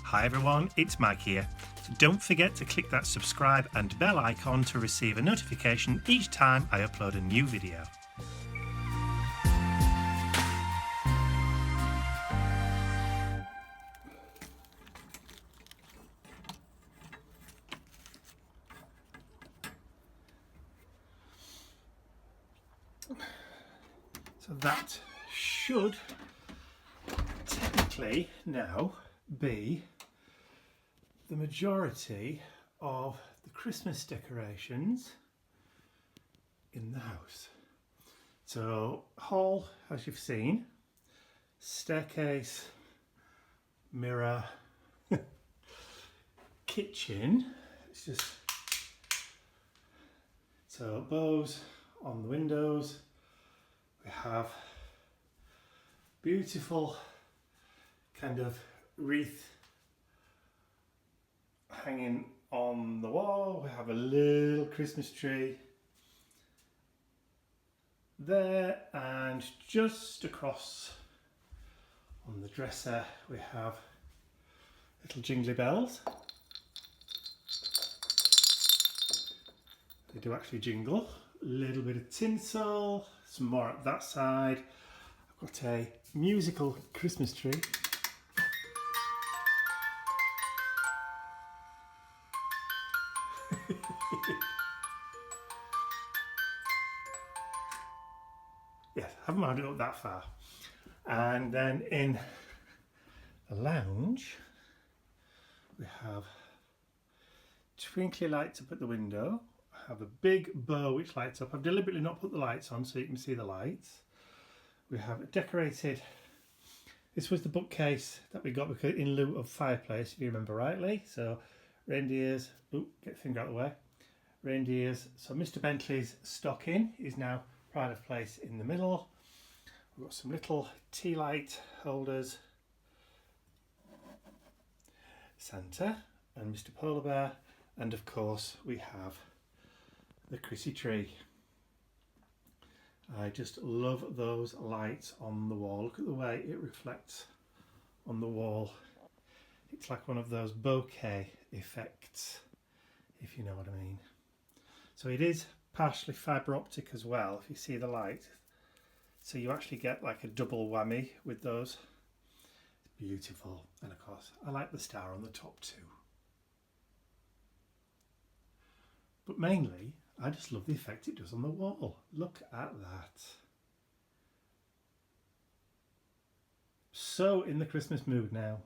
Hi everyone, it's Mike here. So don't forget to click that subscribe and bell icon to receive a notification each time I upload a new video. So that should technically now be the majority of the Christmas decorations in the house. So hall, as you've seen, staircase, mirror, kitchen. It's just so bows on the windows. We have beautiful kind of wreath hanging on the wall. We have a little Christmas tree there, and just across on the dresser we have little jingly bells. They do actually jingle. A little bit of tinsel, some more at that side. I've got a musical Christmas tree. Yes, haven't wound it up that far. And then in the lounge we have twinkly lights up at the window. I have a big bow which lights up. I've deliberately not put the lights on so you can see the lights. We have a decorated, this was the bookcase that we got because in lieu of fireplace, if you remember rightly. So reindeers, get the finger out of the way. Reindeers, so Mr. Bentley's stocking is now pride of place in the middle. We've got some little tea light holders, Santa and Mr. Polar Bear, and of course we have the Chrissy tree. I just love those lights on the wall. Look at the way it reflects on the wall. It's like one of those bokeh effects, if you know what I mean. So it is partially fibre optic as well, if you see the light. So you actually get like a double whammy with those. It's beautiful. And of course, I like the star on the top too. But mainly, I just love the effect it does on the wall. Look at that. So in the Christmas mood now.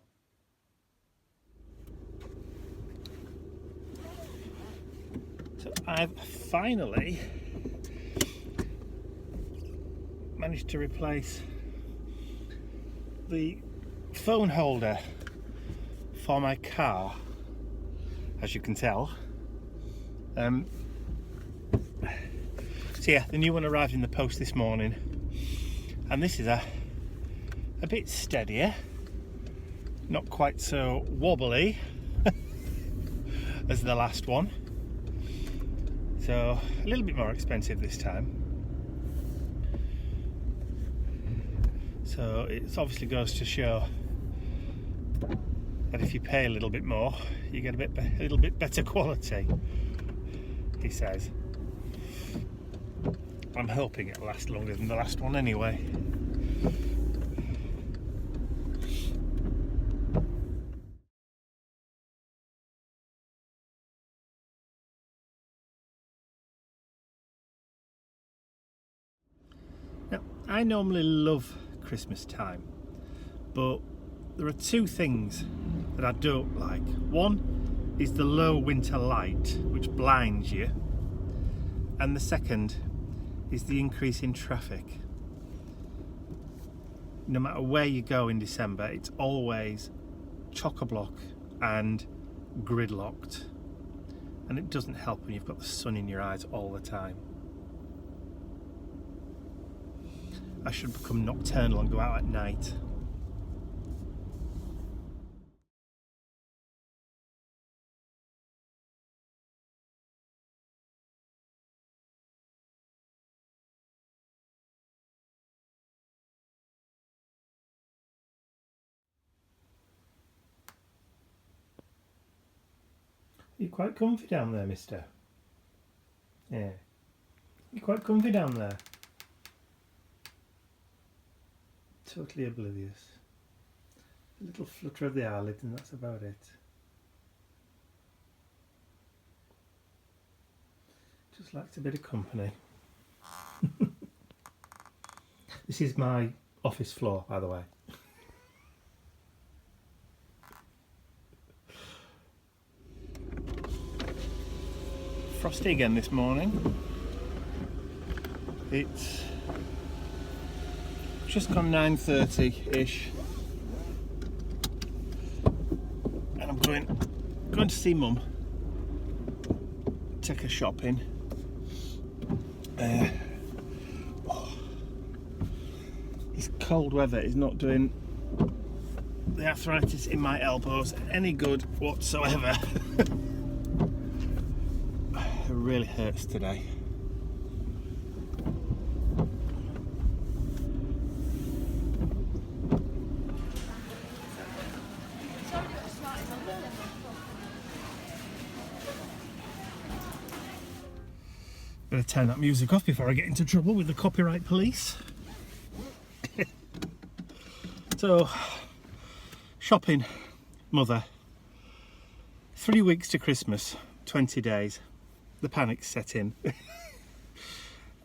So I've finally managed to replace the phone holder for my car, as you can tell. So yeah, the new one arrived in the post this morning, and this is a bit steadier, not quite so wobbly as the last one, so a little bit more expensive this time. So it obviously goes to show that if you pay a little bit more, you get a little bit better quality, he says. I'm hoping it'll last longer than the last one anyway. Now, I normally love Christmas time, but there are two things that I don't like. One is the low winter light, which blinds you, and the second is the increase in traffic. No matter where you go in December, it's always chock-a-block and gridlocked, and it doesn't help when you've got the sun in your eyes all the time. I should become nocturnal and go out at night. You're quite comfy down there, mister. Yeah. You're quite comfy down there. Totally oblivious. A little flutter of the eyelid and that's about it. Just likes a bit of company. This is my office floor, by the way. Frosty again this morning. It's just gone 9:30-ish, and I'm going to see Mum. Take her shopping. This cold weather is not doing the arthritis in my elbows any good whatsoever. It really hurts today. Better turn that music off before I get into trouble with the copyright police. So, shopping, Mother. 3 weeks to Christmas, 20 days. The panic's set in.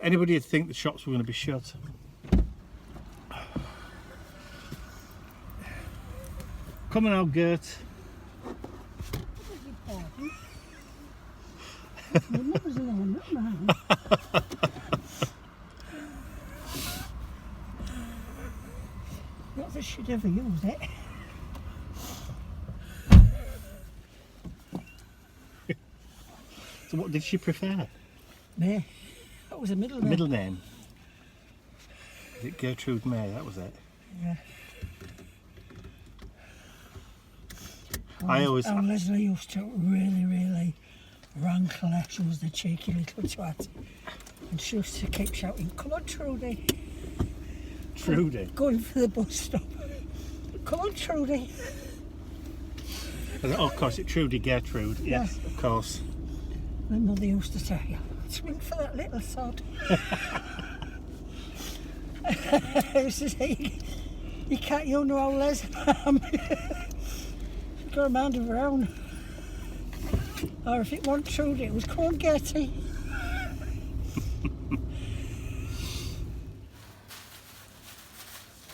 Anybody would think the shops were going to be shut. Come on now, Gert. Not that she'd ever used it. So what did she prefer? May. That was a middle name. Middle name? Is it Gertrude May? That was it? Yeah. I always... And Leslie used to really rankle her. She was the cheeky little twat. And she used to keep shouting, "Come on, Trudy." Trudy? Going for the bus stop. "Come on, Trudy." Oh, of course, it's Trudy Gertrude. Yes, of course. My mother used to say, "Swing for that little sod." I used to say, you know how Les she's got a mind of her own. Or if it wasn't Trudy, it was, "Come on, Gertie."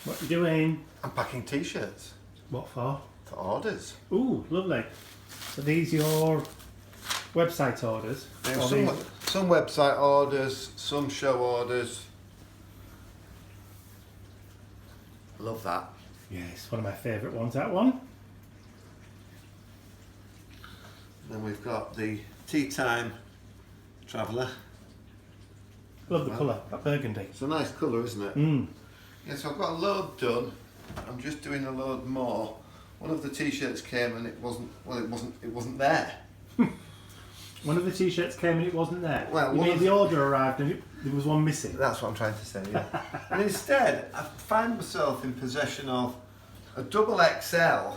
What are you doing? I'm packing t-shirts What for? for orders. Ooh, lovely. So these your website orders? Yeah, Or some website orders, some show orders. Love that. Yes, one of my favourite ones, that one. Then we've got the Tea Time Traveller. Love the colour, that burgundy. It's a nice colour, isn't it? Mm. Yeah, so I've got a load done. I'm just doing a load more. One of the t-shirts came and it wasn't there. One of the t-shirts came and it wasn't there. Well, you mean the order arrived and there was one missing? That's what I'm trying to say, yeah. And instead, I find myself in possession of a double XL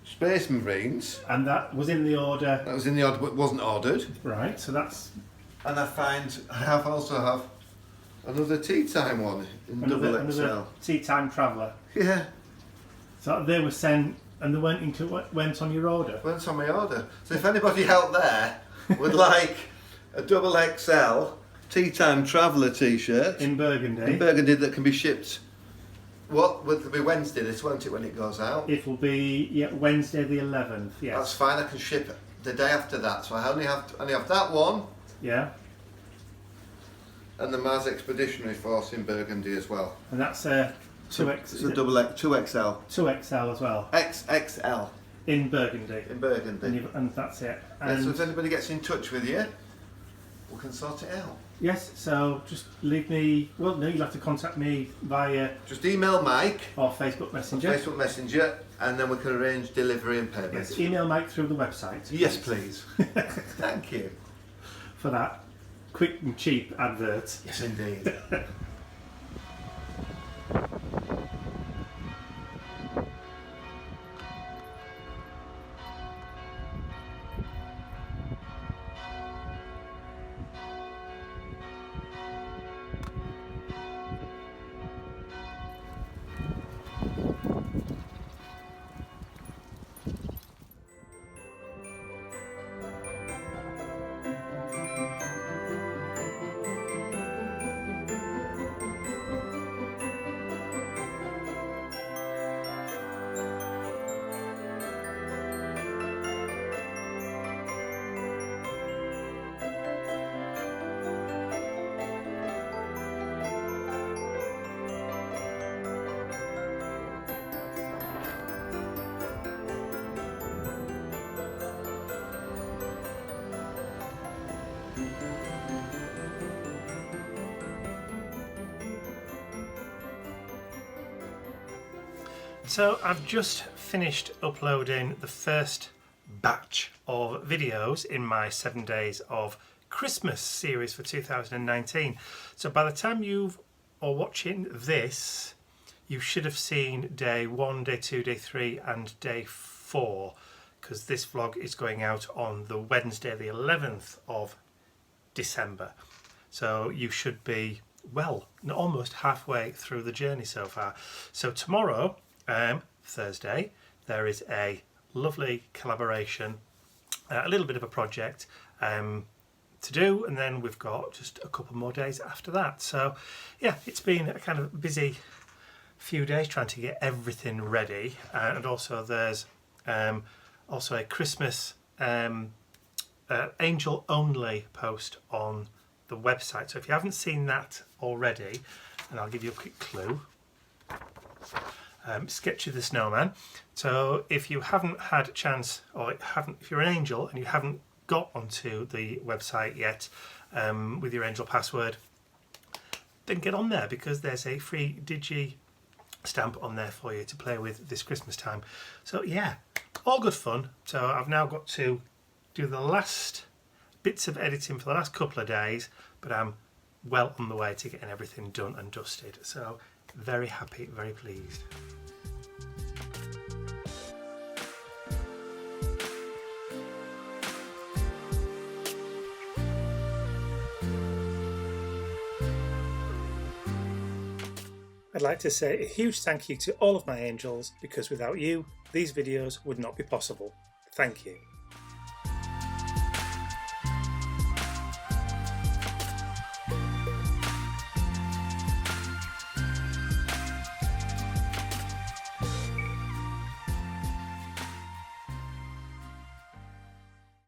Space Marines. And that was in the order. That was in the order but wasn't ordered. Right, so that's And I also have another tea time one in double XL. another Tea Time Traveller. Yeah, So they were sent and they went on your order. went on my order. So if anybody out there would like a double XL tea time traveller t-shirt In in burgundy. burgundy that can be shipped, what will it be, Wednesday this, won't it, when it goes out? It will be Wednesday the 11th, yes. That's fine, I can ship it the day after that. So I only have that one Yeah, and the Mars Expeditionary Force in burgundy as well. and that's a 2X, It's a double 2XL. 2XL as well, XXL in burgundy. in burgundy. And that's it. Yeah, so And if anybody gets in touch with you, we can sort it out. yes, so just leave me, well no, you'll have to contact me via Just email Mike or Facebook Messenger. Facebook Messenger, and then we can arrange delivery and payment. Yes, email Mike through the website. Yes, please. Thank you. For that quick and cheap advert. Yes, indeed. So I've just finished uploading the first batch of videos in my 7 days of Christmas series for 2019. So by the time you are watching this, you should have seen day 1, day 2, day 3 and day 4, because this vlog is going out on the Wednesday the 11th of December. So you should be, well, almost halfway through the journey so far. So tomorrow, Thursday, there is a lovely collaboration, a little bit of a project to do, and then we've got just a couple more days after that. So yeah, it's been a kind of busy few days trying to get everything ready, and also there's also a Christmas angel only post on the website. So if you haven't seen that already, and I'll give you a quick clue. Sketchy the Snowman. So if you haven't had a chance, or if you're an angel and you haven't got onto the website yet with your angel password, then get on there, because there's a free digi stamp on there for you to play with this Christmas time. So yeah, all good fun. So I've now got to do the last bits of editing for the last couple of days, but I'm well on the way to getting everything done and dusted. So very happy, very pleased. I'd like to say a huge thank you to all of my angels, because without you, these videos would not be possible. Thank you.